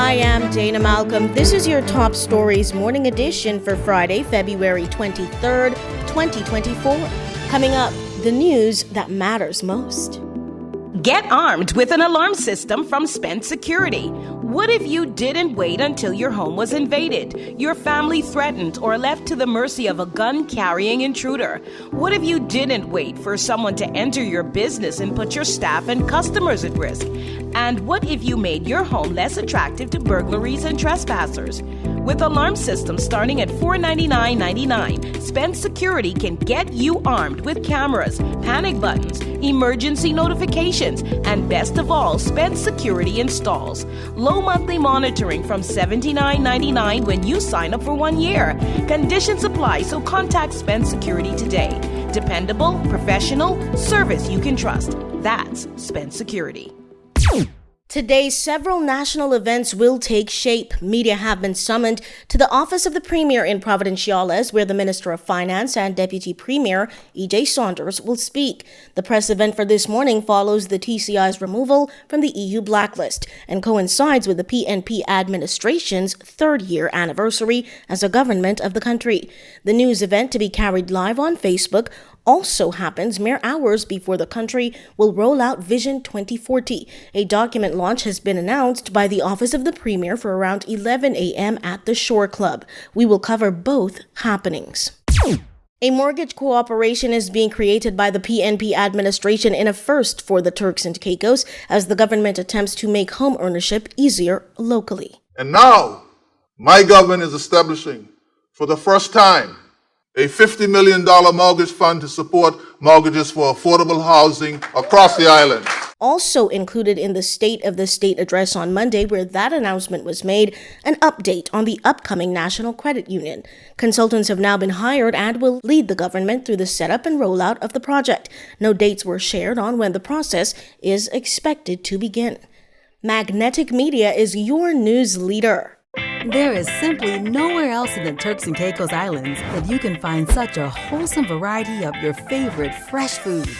I am Dana Malcolm. This is your Top Stories morning edition for Friday, February 23rd, 2024. Coming up, the news that matters most. Get armed with an alarm system from Spence Security. What if you didn't wait until your home was invaded, your family threatened, or left to the mercy of a gun-carrying intruder? What if you didn't wait for someone to enter your business and put your staff and customers at risk? And what if you made your home less attractive to burglaries and trespassers? With alarm systems starting at $499.99, Spence Security can get you armed with cameras, panic buttons, emergency notifications, and best of all, Spence Security installs. Low monthly monitoring from $79.99 when you sign up for 1 year. Conditions apply, so contact Spence Security today. Dependable, professional, service you can trust. That's Spence Security. Today, several national events will take shape. Media have been summoned to the office of the Premier in Providenciales, where the Minister of Finance and Deputy Premier, E.J. Saunders, will speak. The press event for this morning follows the TCI's removal from the EU blacklist and coincides with the PNP administration's third-year anniversary as a government of the country. The news event, to be carried live on Facebook, also happens mere hours before the country will roll out Vision 2040. A document launch has been announced by the Office of the Premier for around 11 a.m. at the Shore Club. We will cover both happenings. A mortgage cooperation is being created by the PNP administration in a first for the Turks and Caicos as the government attempts to make home ownership easier locally. And now, my government is establishing, for the first time, a $50 million mortgage fund to support mortgages for affordable housing across the island. Also included in the State of the State address on Monday, where that announcement was made, an update on the upcoming National Credit Union. Consultants have now been hired and will lead the government through the setup and rollout of the project. No dates were shared on when the process is expected to begin. Magnetic Media is your news leader. There is simply nowhere else in the Turks and Caicos Islands that you can find such a wholesome variety of your favorite fresh foods.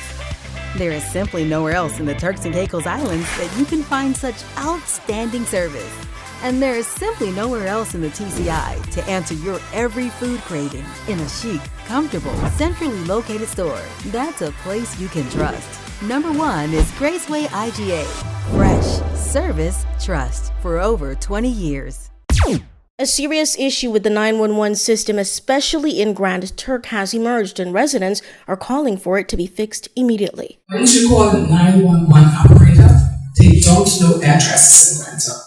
There is simply nowhere else in the Turks and Caicos Islands that you can find such outstanding service. And there is simply nowhere else in the TCI to answer your every food craving in a chic, comfortable, centrally located store. That's a place you can trust. Number one is Graceway IGA. Fresh, service, trust for over 20 years. A serious issue with the 911 system, especially in Grand Turk, has emerged, and residents are calling for it to be fixed immediately. When you call the 911 operator, they don't know addresses in Grand Turk.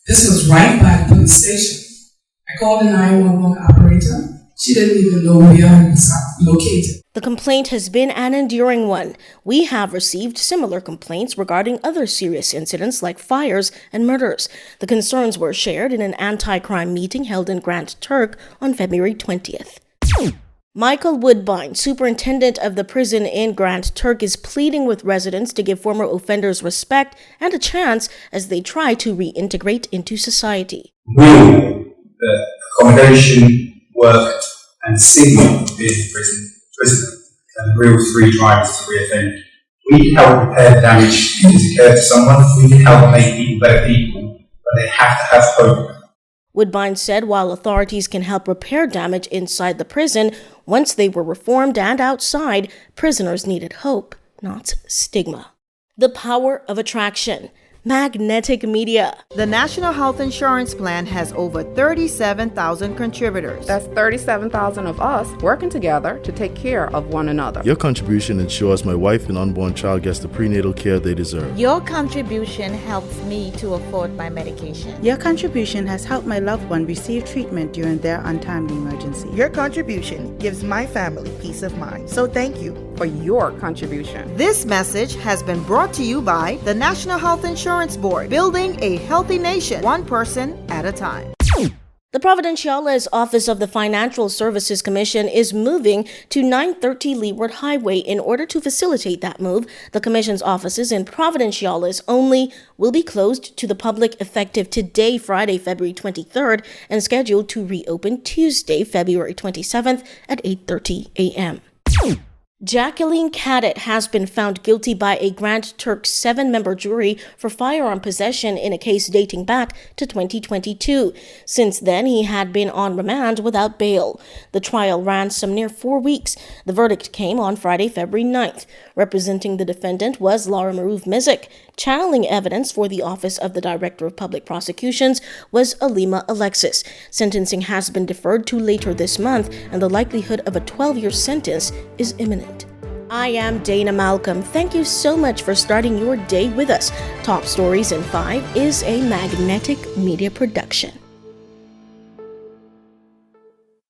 This was right by the police station. I called the 911 operator. She didn't even know where I was located. The complaint has been an enduring one. We have received similar complaints regarding other serious incidents like fires and murders. The concerns were shared in an anti-crime meeting held in Grand Turk on February 20th. Michael Woodbine, superintendent of the prison in Grand Turk, is pleading with residents to give former offenders respect and a chance as they try to reintegrate into society. Will the accommodation, work and stigma of being in prison and the real three drivers to reoffend. We can help repair the damage that has occurred to someone. We can help make people better people, but they have to have hope. Woodbine said while authorities can help repair damage inside the prison, once they were reformed and outside, prisoners needed hope, not stigma. The power of attraction. Magnetic Media. The National Health Insurance Plan has over 37,000 contributors. That's 37,000 of us working together to take care of one another. Your contribution ensures my wife and unborn child gets the prenatal care they deserve. Your contribution helps me to afford my medication. Your contribution has helped my loved one receive treatment during their untimely emergency. Your contribution gives my family peace of mind. So thank you for your contribution. This message has been brought to you by the National Health Insurance Board, building a healthy nation, one person at a time. The Providenciales Office of the Financial Services Commission is moving to 930 Leeward Highway. In order to facilitate that move, the Commission's offices in Providenciales only will be closed to the public effective today, Friday, February 23rd, and scheduled to reopen Tuesday, February 27th at 8:30 a.m. Jacqueline Cadet has been found guilty by a Grand Turk 7-member jury for firearm possession in a case dating back to 2022. Since then, he had been on remand without bail. The trial ran some near 4 weeks. The verdict came on Friday, February 9th. Representing the defendant was Laura Maruv Mizik. Channeling evidence for the Office of the Director of Public Prosecutions was Alima Alexis. Sentencing has been deferred to later this month, and the likelihood of a 12-year sentence is imminent. I am Dana Malcolm. Thank you so much for starting your day with us. Top Stories in 5 is a Magnetic Media production.